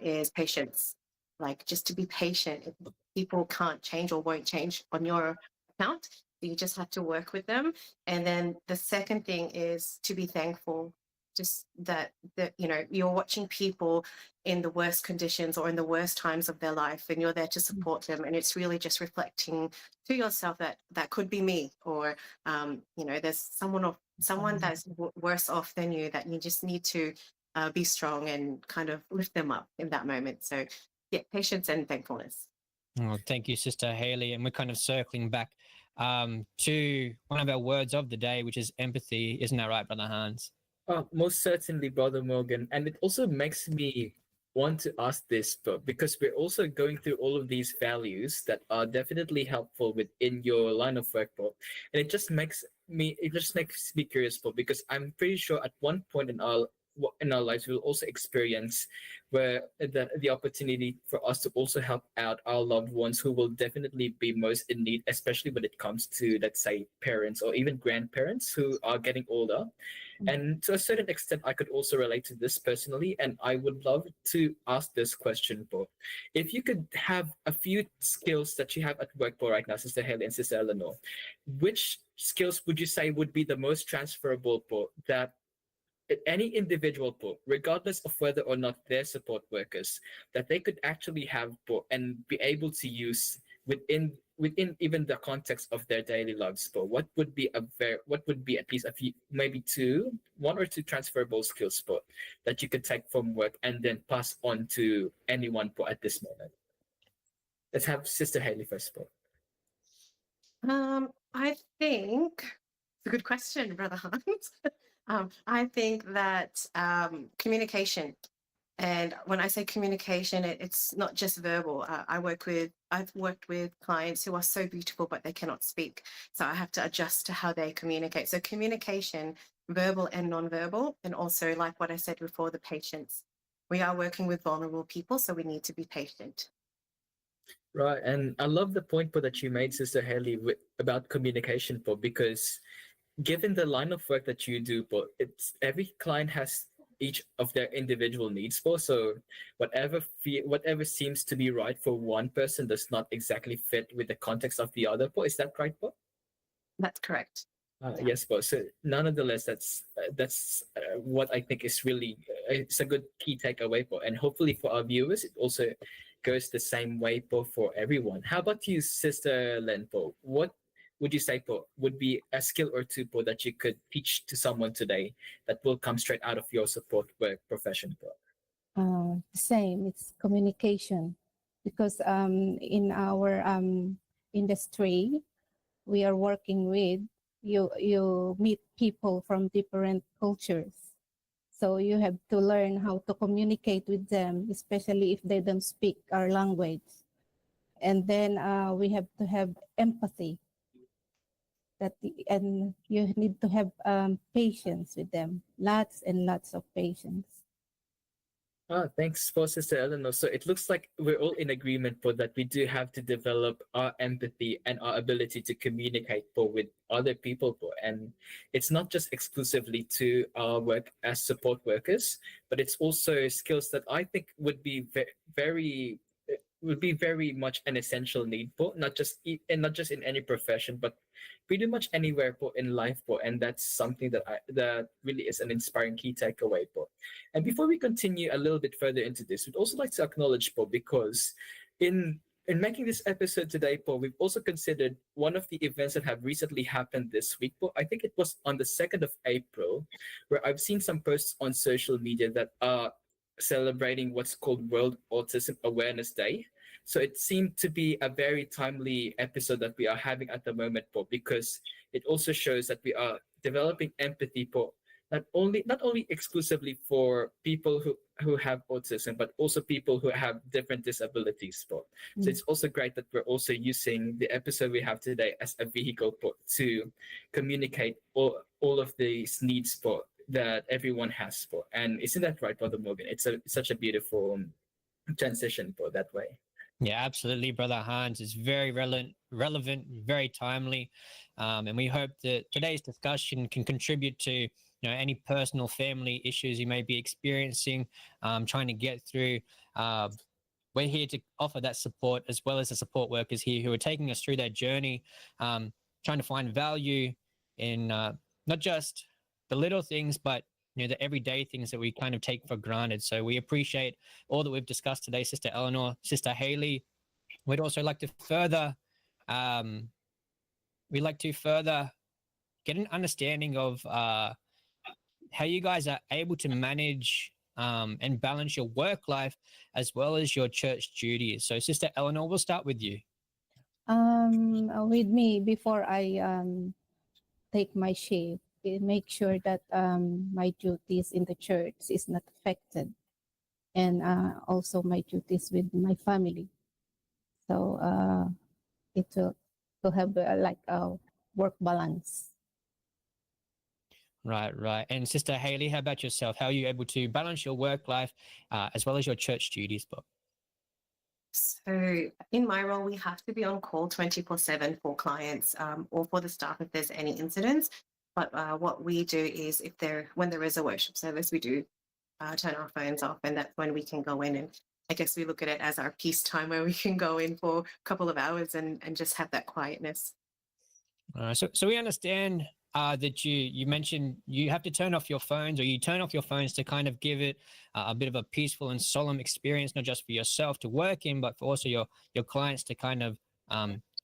is patience. Like, just to be patient. If people can't change or won't change on your account, you just have to work with them. And then the second thing is to be thankful. Just that you're watching people in the worst conditions or in the worst times of their life, and you're there to support them. And it's really just reflecting to yourself that could be me, or there's someone that's worse off than you, that you just need to be strong and kind of lift them up in that moment. So yeah, patience and thankfulness. Oh, thank you, Sister Haley. And we're kind of circling back to one of our words of the day, which is empathy. Isn't that right, Brother Hans? Most certainly, Brother Morgan. And it also makes me want to ask this, because we're also going through all of these values that are definitely helpful within your line of work, and it just makes it just makes me curious, po, because I'm pretty sure at one point in our lives we'll also experience where the opportunity for us to also help out our loved ones who will definitely be most in need, especially when it comes to, let's say, parents or even grandparents who are getting older. And to a certain extent, I could also relate to this personally. And I would love to ask this question, po. If you could have a few skills that you have at work, po, right now, Sister Haley and Sister Eleanor, which skills would you say would be the most transferable, po, that any individual, po, regardless of whether or not they're support workers, that they could actually have, po, and be able to use within even the context of their daily lives, po? What would be at least a few, maybe one or two transferable skills, po, that you could take from work and then pass on to anyone, po, at this moment? Let's have Sister Haley first, po. I think it's a good question, Brother Hans. I think that communication, and when I say communication, it's not just verbal. I've worked with clients who are so beautiful, but they cannot speak. So I have to adjust to how they communicate. So communication, verbal and non-verbal, and also like what I said before, the patience. We are working with vulnerable people, so we need to be patient. Right, and I love the point, po, that you made, Sister Haley, about communication, po, because given the line of work that you do, po, it's every client has each of their individual needs, po. So whatever seems to be right for one person does not exactly fit with the context of the other, po. Is that right, po? That's correct. Yes, po. So nonetheless, that's what I think is really it's a good key takeaway, po. And hopefully for our viewers, it also goes the same way, po, for everyone. How about you, Sister Len, po? What would you say, po, would be a skill or two, po, that you could teach to someone today that will come straight out of your support work profession, po? Same, it's communication, because in our industry we are working with, you meet people from different cultures, so you have to learn how to communicate with them, especially if they don't speak our language. And then we have to have empathy, and you need to have patience with them, lots and lots of patience. Thanks for Sister Eleanor. So it looks like we're all in agreement, po, that we do have to develop our empathy and our ability to communicate, po, with other people, po. And it's not just exclusively to our work as support workers, but it's also skills that I think would be very much an essential need, po, not just in any profession, but pretty much anywhere, po, in life, po. And that's something that really is an inspiring key takeaway, po. And before we continue a little bit further into this, we'd also like to acknowledge, po, because in making this episode today, po, we've also considered one of the events that have recently happened this week, po. I think it was on the 2nd of April, where I've seen some posts on social media that are celebrating what's called World Autism Awareness Day. So it seemed to be a very timely episode that we are having at the moment, po, because it also shows that we are developing empathy, po, not only exclusively for people who have autism, but also people who have different disabilities, po. So it's also great that we're also using the episode we have today as a vehicle, po, to communicate all of these needs, po, that everyone has, po. And isn't that right, Brother Morgan? It's such a beautiful transition, po, that way. Yeah, absolutely, Brother Hans. It's very relevant, very timely. And we hope that today's discussion can contribute to any personal family issues you may be experiencing, trying to get through. We're here to offer that support, as well as the support workers here who are taking us through their journey, trying to find value in not just the little things, but the everyday things that we kind of take for granted. So we appreciate all that we've discussed today, Sister Eleanor, Sister Haley. We'd also like to further get an understanding of how you guys are able to manage and balance your work life as well as your church duties. So Sister Eleanor, we'll start with you. With me, before I take my shift, make sure that my duties in the church is not affected, and also my duties with my family. So it will to have like a work balance. Right. And Sister Haley, how about yourself? How are you able to balance your work life as well as your church duties? But So in my role, we have to be on call 24/7 for clients or for the staff if there's any incidents. But what we do is when there is a worship service, we do turn our phones off, and that's when we can go in, and I guess we look at it as our peace time where we can go in for a couple of hours and just have that quietness. so we understand that you mentioned you have to turn off your phones, or you turn off your phones to kind of give it a bit of a peaceful and solemn experience, not just for yourself to work in, but for also your clients to kind of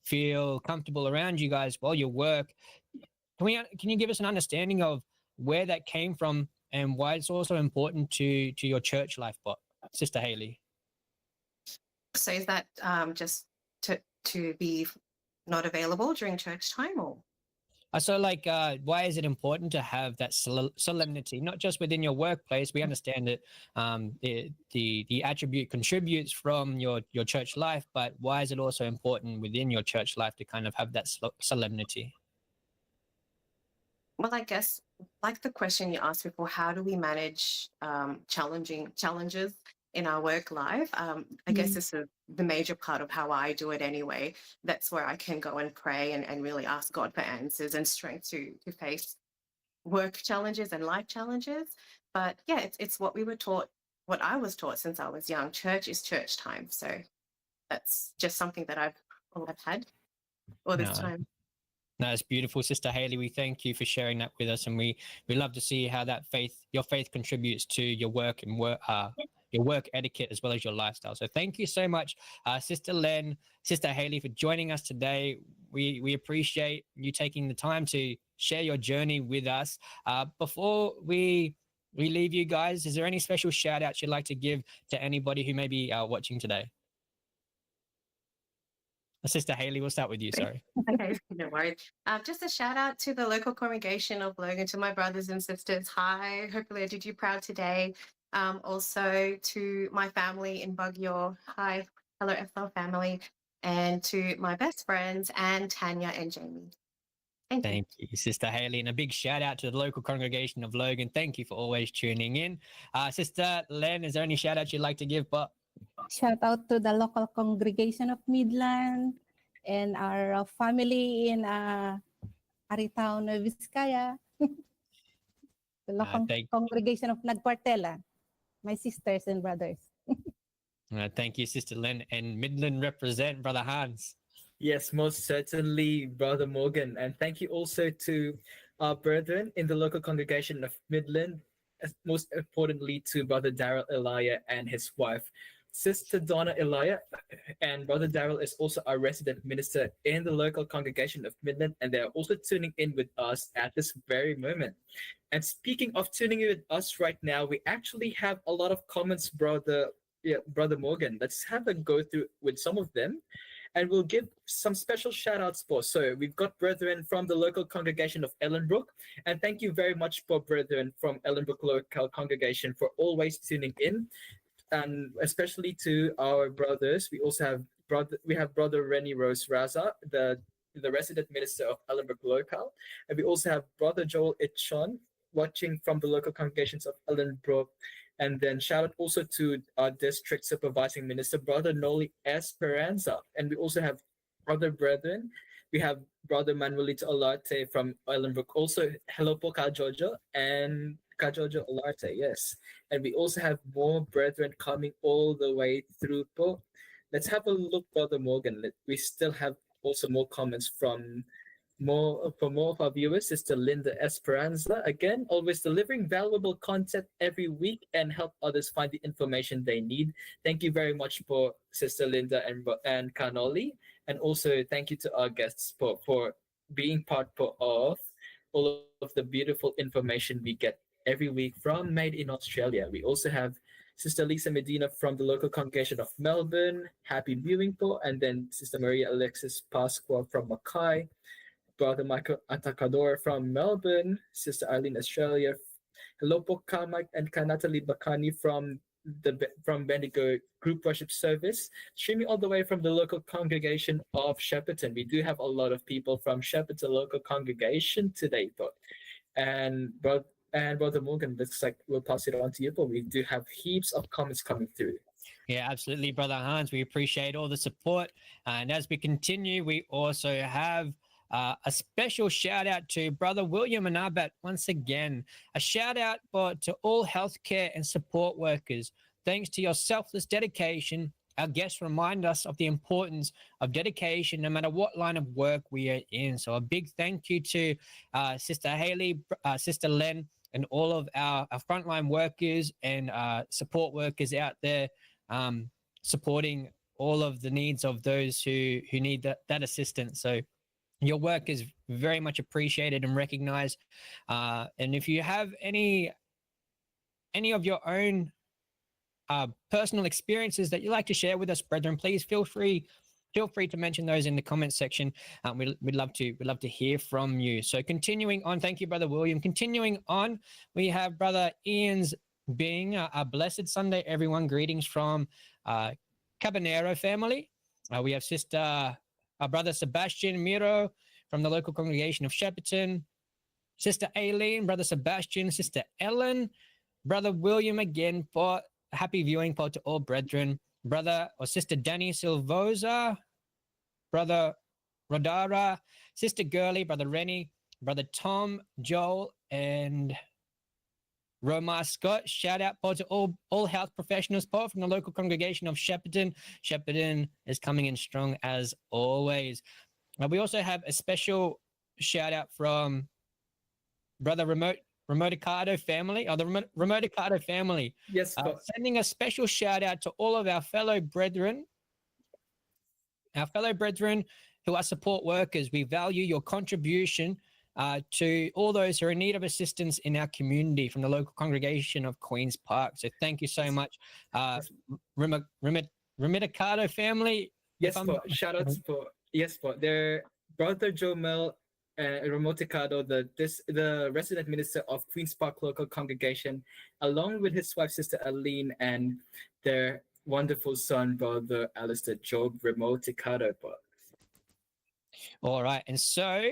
feel comfortable around you guys while you work. Can you give us an understanding of where that came from and why it's also important to your church life, but Sister Haley? So is that just to be not available during church time, or? So, why is it important to have that solemnity, not just within your workplace? We understand that the attribute contributes from your church life, but why is it also important within your church life to kind of have that solemnity? Well, I guess like the question you asked before, how do we manage challenges in our work life? I guess this is the major part of how I do it anyway. That's where I can go and pray and really ask God for answers and strength to face work challenges and life challenges. But yeah, it's what we were taught, what I was taught since I was young. Church is church time. So that's just something that I've had all this time. No, it's beautiful, Sister Haley. We thank you for sharing that with us, and we love to see how your faith contributes to your work and your work etiquette as well as your lifestyle. So thank you so much, Sister Len, Sister Haley, for joining us today. We appreciate you taking the time to share your journey with us. Before we leave you guys, is there any special shout outs you'd like to give to anybody who may be watching today? Sister Haley, we'll start with you. Sorry. Okay, no worries. Just a shout out to the local congregation of Logan, to my brothers and sisters. Hi, hopefully I did you proud today. Also to my family in Baguio. Hi, hello FL family, and to my best friends and Tanya and Jamie. Thank you, Sister Haley, and a big shout out to the local congregation of Logan. Thank you for always tuning in. Sister Len, is there any shout outs you'd like to give? But Shout out to the local congregation of Midland and our family in Aritown, Vizcaya. The local congregation of Nagpartela, my sisters and brothers. Thank you, Sister Lynn. And Midland represent, Brother Hans. Yes, most certainly, Brother Morgan. And thank you also to our brethren in the local congregation of Midland, most importantly to Brother Daryl Elia and his wife, Sister Donna Elia. And Brother Daryl is also our resident minister in the local congregation of Midland, and they're also tuning in with us at this very moment. And speaking of tuning in with us right now, we actually have a lot of comments, Brother Morgan. Let's have a go through with some of them, and we'll give some special shout outs for. So we've got brethren from the local congregation of Ellenbrook, and thank you very much for brethren from Ellenbrook local congregation for always tuning in, and especially to our brothers. We also have Brother Rennie Rose Raza, the resident minister of Ellenbrook local, and we also have Brother Joel Itchon watching from the local congregations of Ellenbrook. And then shout out also to our district supervising minister, Brother Noli Esperanza. And we also have other brethren. We have Brother Manuelito Olarte from Ellenbrook. Also, hello po Ka Jojo and Ka Jojo Olarte, yes. And we also have more brethren coming all the way through po. Let's have a look, Brother Morgan. We still have also more comments from more of our viewers. Sister Linda Esperanza, again, always delivering valuable content every week and help others find the information they need. Thank you very much for Sister Linda and Kanoli, and also thank you to our guests for being part of all of the beautiful information we get every week from Made in Australia. We also have Sister Lisa Medina from the local congregation of Melbourne. Happy viewing po. And then Sister Maria Alexis Pasqua from Mackay. Brother Michael Atacador from Melbourne, Sister Arlene Australia. Hello po Kamak and Natalie Bakani from Bendigo Group Worship Service, streaming all the way from the local congregation of Shepparton. We do have a lot of people from Shepparton local congregation today, but And Brother Morgan, looks like we'll pass it on to you, but we do have heaps of comments coming through. Yeah, absolutely, Brother Hans. We appreciate all the support. And as we continue, we also have a special shout out to Brother William Anabat once again. A shout out to all healthcare and support workers. Thanks to your selfless dedication, our guests remind us of the importance of dedication no matter what line of work we are in. So a big thank you to Sister Haley, Sister Len, and all of our frontline workers and support workers out there supporting all of the needs of those who need that assistance. So your work is very much appreciated and recognized. And if you have any of your own personal experiences that you'd like to share with us, brethren, please feel free to mention those in the comments section. We'd love to hear from you. So continuing on, thank you, Brother William. Continuing on, we have Brother Ian's being a blessed Sunday, everyone. Greetings from Cabanero family. We have Brother Sebastian Miro from the local congregation of Shepparton, Sister Aileen, Brother Sebastian, Sister Ellen, Brother William again for happy viewing for to all brethren, Brother or Sister Danny Silvosa, Brother Rodara, Sister Gurley, Brother Rennie, Brother Tom, Joel, and Roma Scott. Shout out to all health professionals from the local congregation of Shepparton. Shepparton is coming in strong as always. We also have a special shout out from Brother Remoticado family, or the Remoticado family. Yes, sending a special shout out to all of our fellow brethren who are support workers. We value your contribution to all those who are in need of assistance in our community from the local congregation of Queen's Park. So thank you so much, Remoticado family. Yes, shout outs for their Brother Jomel Remoticado, the resident minister of Queen's Park local congregation, along with his wife, Sister Aline, and their wonderful son, Brother Alistair Job Remoticado. All right. And so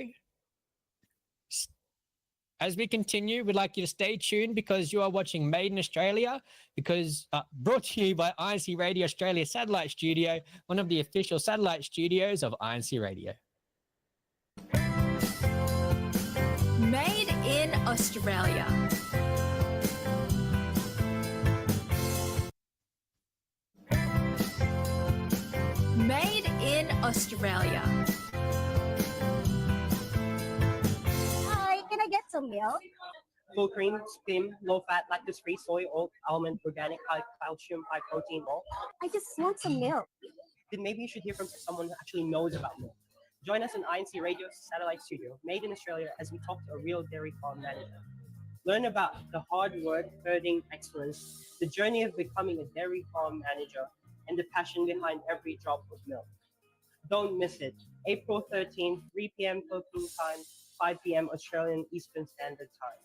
as we continue, we'd like you to stay tuned because you are watching Made in Australia, because brought to you by INCRadio Australia Satellite Studio, one of the official satellite studios of INC Radio. Made in Australia. Made in Australia. Hi, can I get some milk? Full cream, skim, low fat, lactose free, soy, oat, almond, organic, high calcium, high protein, all. I just want some milk. Then maybe you should hear from someone who actually knows about milk. Join us in INC Radio's satellite studio, Made in Australia, as we talk to a real dairy farm manager. Learn about the hard work, herding excellence, the journey of becoming a dairy farm manager, and the passion behind every drop of milk. Don't miss it. April 13th, 3 p.m. Philippine time, 5 p.m. Australian Eastern Standard Time.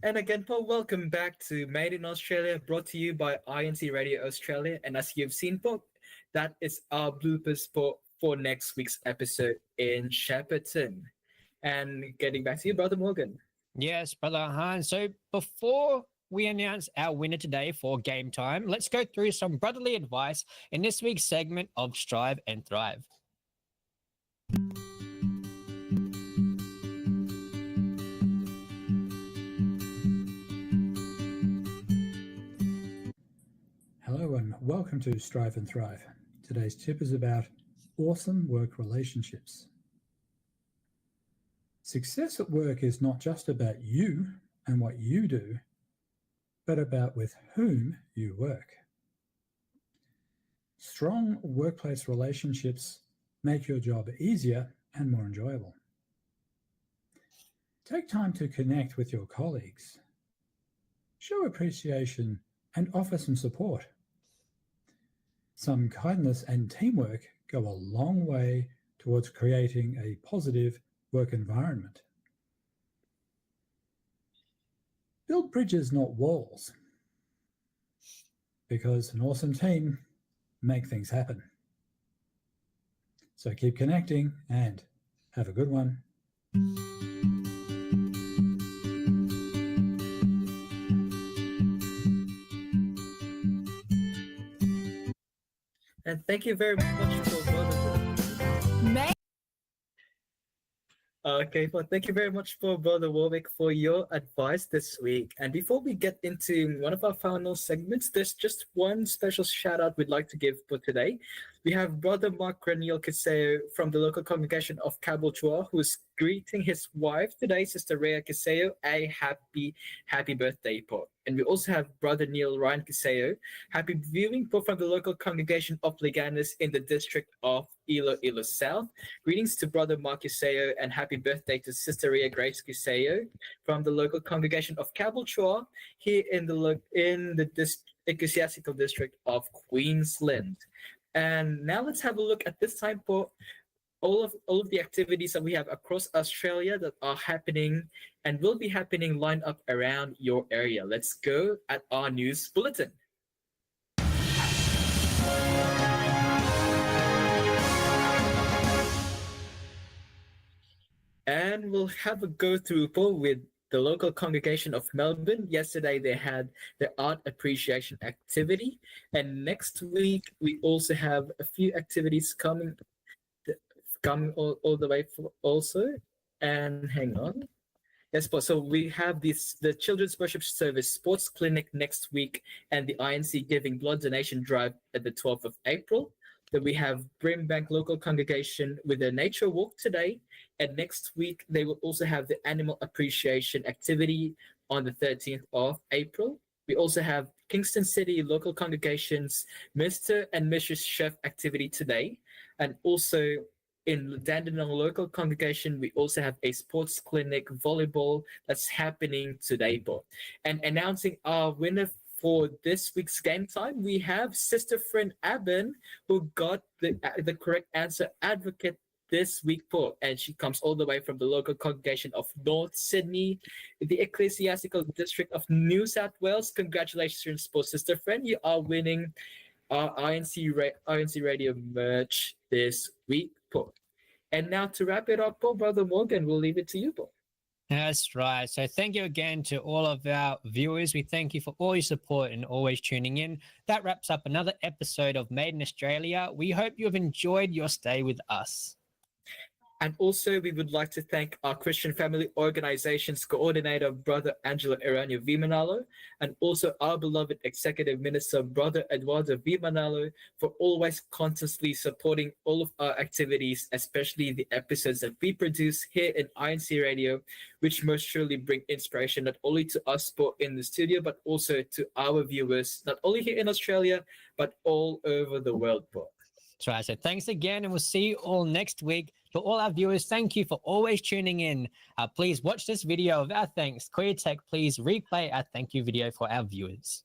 And again, Paul, welcome back to Made in Australia, brought to you by INCRadio Australia. And as you've seen, Paul, that is our bloopers for next week's episode in Shepparton. And getting back to you, Brother Morgan. Yes, Brother Han. So before we announce our winner today for game time, let's go through some brotherly advice in this week's segment of Strive and Thrive. Hello and welcome to Strive and Thrive. Today's tip is about awesome work relationships. Success at work is not just about you and what you do, but about with whom you work. Strong workplace relationships make your job easier and more enjoyable. Take time to connect with your colleagues. Show appreciation and offer some support. Some kindness and teamwork go a long way towards creating a positive work environment. Build bridges, not walls, because an awesome team make things happen. So keep connecting and have a good one. And thank you very much for Brother. Made Okay, well, thank you very much for Brother Warwick for your advice this week. And before we get into one of our final segments, there's just one special shout out we'd like to give for today. We have Brother Mark Reniel Kiseo from the local congregation of Caboolture, who's greeting his wife today, Sister Rhea Kiseo, a happy birthday, Paul. And we also have Brother Neil Ryan Kiseo, happy viewing Paul, from the local congregation of Leganis in the district of Iloilo South. Greetings to Brother Mark Kiseo and happy birthday to Sister Rhea Grace Kiseo from the local congregation of Caboolture here in the ecclesiastical district of Queensland. And now let's have a look at this time for all of the activities that we have across Australia that are happening and will be happening lined up around your area. Let's go at our news bulletin. And we'll have a go through, Paul, with the local congregation of Melbourne. Yesterday they had the art appreciation activity, and next week we also have a few activities coming all the way also. And hang on. Yes, but so we have the Children's Worship Service Sports Clinic next week and the INC Giving Blood Donation Drive at the 12th of April. Then we have Brimbank local congregation with a nature walk today. And next week, they will also have the animal appreciation activity on the 13th of April. We also have Kingston City local congregations Mr. and Mrs. Chef activity today. And also in Dandenong local congregation, we also have a sports clinic volleyball that's happening today, Paul. And announcing our winner for this week's game time, we have Sister Friend Aben, who got the correct answer, Advocate, this week, Paul. And she comes all the way from the local congregation of North Sydney, the ecclesiastical district of New South Wales. Congratulations, Paul, Sister Friend. You are winning our INC Radio merch this week, Paul. And now to wrap it up, Paul, Brother Morgan, we'll leave it to you, Paul. That's right. So thank you again to all of our viewers. We thank you for all your support and always tuning in. That wraps up another episode of Made in Australia. We hope you have enjoyed your stay with us. And also, we would like to thank our Christian Family Organizations Coordinator, Brother Angelo Eranio Vimanalo, and also our beloved Executive Minister, Brother Eduardo Vimanalo, for always constantly supporting all of our activities, especially the episodes that we produce here in INC Radio, which most surely bring inspiration not only to us in the studio, but also to our viewers, not only here in Australia, but all over the world, Paul. That's right. So thanks again, and we'll see you all next week. To all our viewers, thank you for always tuning in. Please watch this video of our thanks. Queer Tech, please replay our thank you video for our viewers.